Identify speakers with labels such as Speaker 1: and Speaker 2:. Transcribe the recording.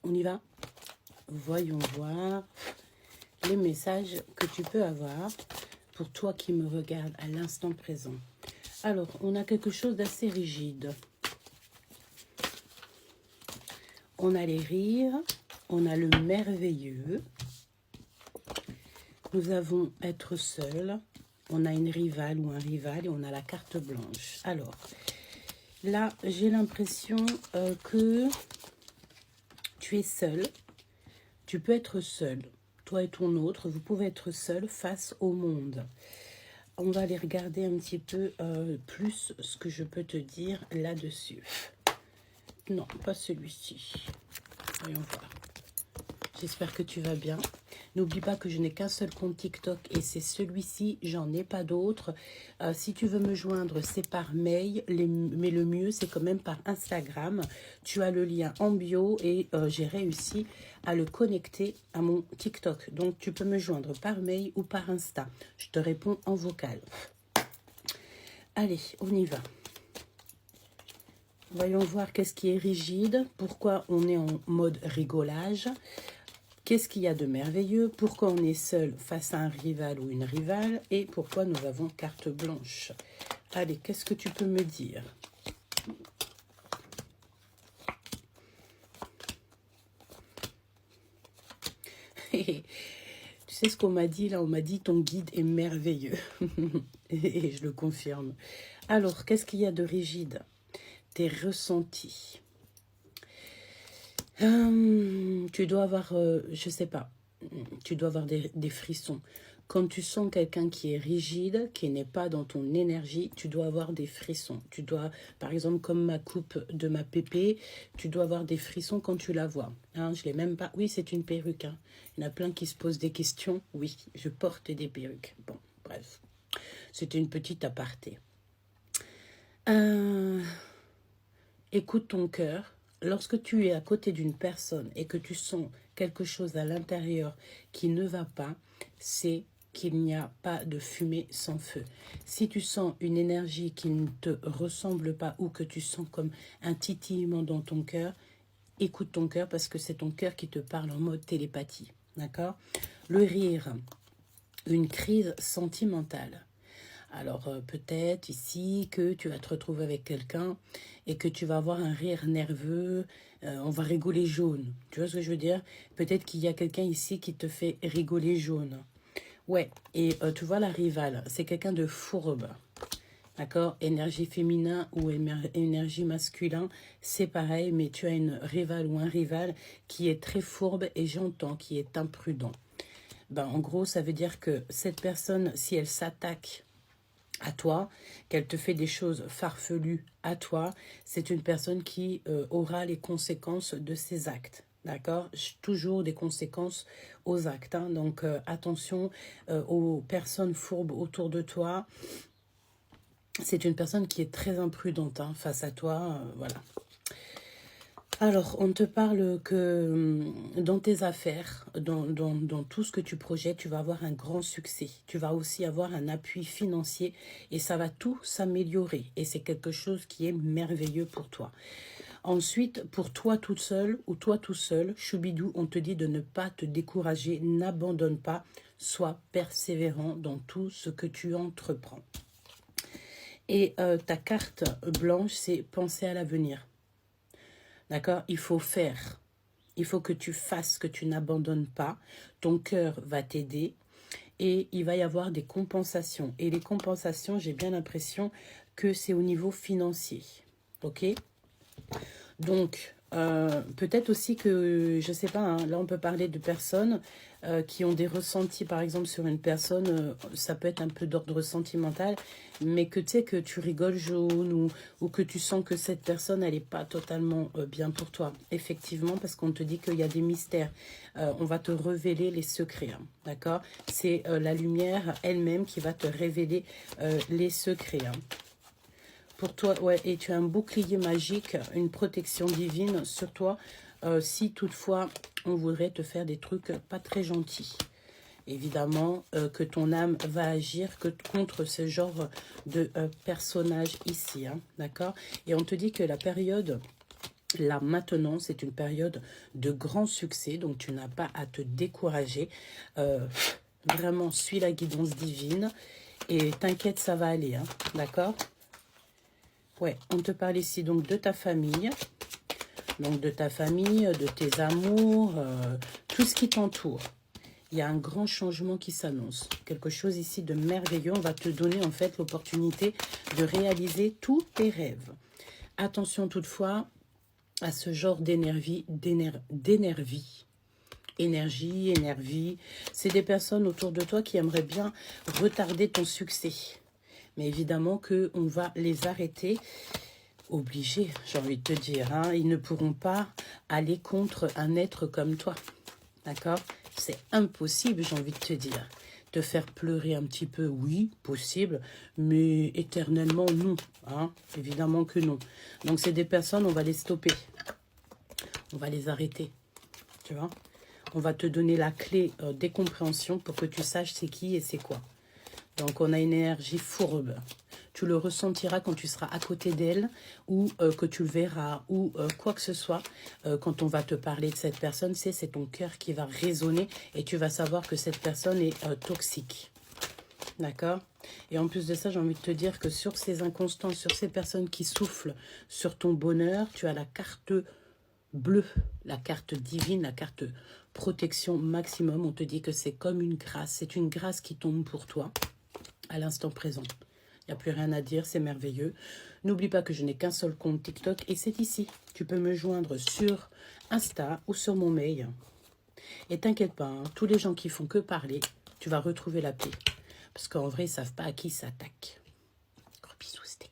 Speaker 1: On y va? Voyons voir les messages que tu peux avoir pour toi qui me regarde à l'instant présent. Alors, on a quelque chose d'assez rigide. On a les rires, on a le merveilleux. Nous avons être seul, on a une rivale ou un rival et on a la carte blanche. Alors, là, j'ai l'impression que tu es seul. Tu peux être seul. Toi et ton autre, vous pouvez être seul face au monde. On va aller regarder un petit peu plus ce que je peux te dire là-dessus. Non, pas celui-ci. Voyons voir. J'espère que tu vas bien. N'oublie pas que je n'ai qu'un seul compte TikTok et c'est celui-ci, j'en ai pas d'autre. Si tu veux me joindre, c'est par mail, mais le mieux, c'est quand même par Instagram. Tu as le lien en bio et j'ai réussi à le connecter à mon TikTok. Donc, tu peux me joindre par mail ou par Insta. Je te réponds en vocal. Allez, on y va. Voyons voir qu'est-ce qui est rigide, pourquoi on est en mode rigolage. Qu'est-ce qu'il y a de merveilleux? Pourquoi on est seul face à un rival ou une rivale? Et pourquoi nous avons carte blanche? Allez, qu'est-ce que tu peux me dire? Tu sais ce qu'on m'a dit là? On m'a dit ton guide est merveilleux. Et je le confirme. Alors, qu'est-ce qu'il y a de rigide? Tes ressentis. Tu dois avoir, je sais pas, tu dois avoir des frissons. Quand tu sens quelqu'un qui est rigide, qui n'est pas dans ton énergie, tu dois avoir des frissons. Tu dois, par exemple, comme ma coupe de ma pépé, tu dois avoir des frissons quand tu la vois. Hein, je l'ai même pas. Oui, c'est une perruque. Hein. Il y en a plein qui se posent des questions. Oui, je porte des perruques. Bon, bref. C'était une petite aparté. Écoute ton cœur. Lorsque tu es à côté d'une personne et que tu sens quelque chose à l'intérieur qui ne va pas, c'est qu'il n'y a pas de fumée sans feu. Si tu sens une énergie qui ne te ressemble pas ou que tu sens comme un titillement dans ton cœur, écoute ton cœur parce que c'est ton cœur qui te parle en mode télépathie. D'accord? Le rire, une crise sentimentale. Alors peut-être ici que tu vas te retrouver avec quelqu'un et que tu vas avoir un rire nerveux, on va rigoler jaune. Tu vois ce que je veux dire? Peut-être qu'il y a quelqu'un ici qui te fait rigoler jaune. Ouais, et tu vois la rivale, c'est quelqu'un de fourbe. D'accord? Énergie féminin ou énergie masculin, c'est pareil, mais tu as une rivale ou un rival qui est très fourbe et j'entends qui est imprudent. Ben, en gros, ça veut dire que cette personne, si elle s'attaque à toi, qu'elle te fait des choses farfelues à toi, c'est une personne qui aura les conséquences de ses actes. D'accord? Toujours des conséquences aux actes. Hein. Donc, attention aux personnes fourbes autour de toi. C'est une personne qui est très imprudente hein, face à toi. Voilà. Alors, on te parle que dans tes affaires, dans tout ce que tu projettes, tu vas avoir un grand succès. Tu vas aussi avoir un appui financier et ça va tout s'améliorer. Et c'est quelque chose qui est merveilleux pour toi. Ensuite, pour toi toute seule ou toi tout seul, choubidou, on te dit de ne pas te décourager, n'abandonne pas, sois persévérant dans tout ce que tu entreprends. Et ta carte blanche, c'est penser à l'avenir. D'accord? Il faut faire. Il faut que tu fasses, que tu n'abandonnes pas. Ton cœur va t'aider et il va y avoir des compensations. Et les compensations, j'ai bien l'impression que c'est au niveau financier. Ok? Donc, peut-être aussi que, je ne sais pas, hein, là on peut parler de personnes qui ont des ressentis, par exemple sur une personne, ça peut être un peu d'ordre sentimental, mais que tu sais que tu rigoles jaune ou que tu sens que cette personne, elle n'est pas totalement bien pour toi. Effectivement, parce qu'on te dit qu'il y a des mystères. On va te révéler les secrets, hein, d'accord? C'est la lumière elle-même qui va te révéler les secrets, hein. Pour toi, ouais, et tu as un bouclier magique, une protection divine sur toi, si toutefois on voudrait te faire des trucs pas très gentils. Évidemment que ton âme va agir que contre ce genre de personnage ici, hein, d'accord? Et on te dit que la période là, maintenant, c'est une période de grand succès. Donc, tu n'as pas à te décourager. Vraiment, suis la guidance divine. Et t'inquiète, ça va aller. Hein, d'accord? Ouais, on te parle ici donc de ta famille. Donc, de ta famille, de tes amours, tout ce qui t'entoure. Il y a un grand changement qui s'annonce. Quelque chose ici de merveilleux. On va te donner en fait l'opportunité de réaliser tous tes rêves. Attention toutefois à ce genre d'énergie. Énergie. C'est des personnes autour de toi qui aimeraient bien retarder ton succès. Mais évidemment qu'on va les arrêter. Obligés, j'ai envie de te dire. Hein. Ils ne pourront pas aller contre un être comme toi. D'accord? C'est impossible, j'ai envie de te dire. Te faire pleurer un petit peu, oui, possible, mais éternellement, non. Hein? Évidemment que non. Donc, c'est des personnes, on va les stopper. On va les arrêter. Tu vois? On va te donner la clé des compréhensions pour que tu saches c'est qui et c'est quoi. Donc, on a une énergie fourbe. Tu le ressentiras quand tu seras à côté d'elle ou que tu le verras ou quoi que ce soit. Quand on va te parler de cette personne, c'est ton cœur qui va résonner et tu vas savoir que cette personne est toxique. D'accord? Et en plus de ça, j'ai envie de te dire que sur ces inconstances, sur ces personnes qui soufflent sur ton bonheur, tu as la carte bleue, la carte divine, la carte protection maximum. On te dit que c'est comme une grâce. C'est une grâce qui tombe pour toi à l'instant présent. Il n'y a plus rien à dire, c'est merveilleux. N'oublie pas que je n'ai qu'un seul compte TikTok et c'est ici. Tu peux me joindre sur Insta ou sur mon mail. Et t'inquiète pas, hein, tous les gens qui font que parler, tu vas retrouver la paix. Parce qu'en vrai, ils ne savent pas à qui ils s'attaquent. Gros bisous, Sté.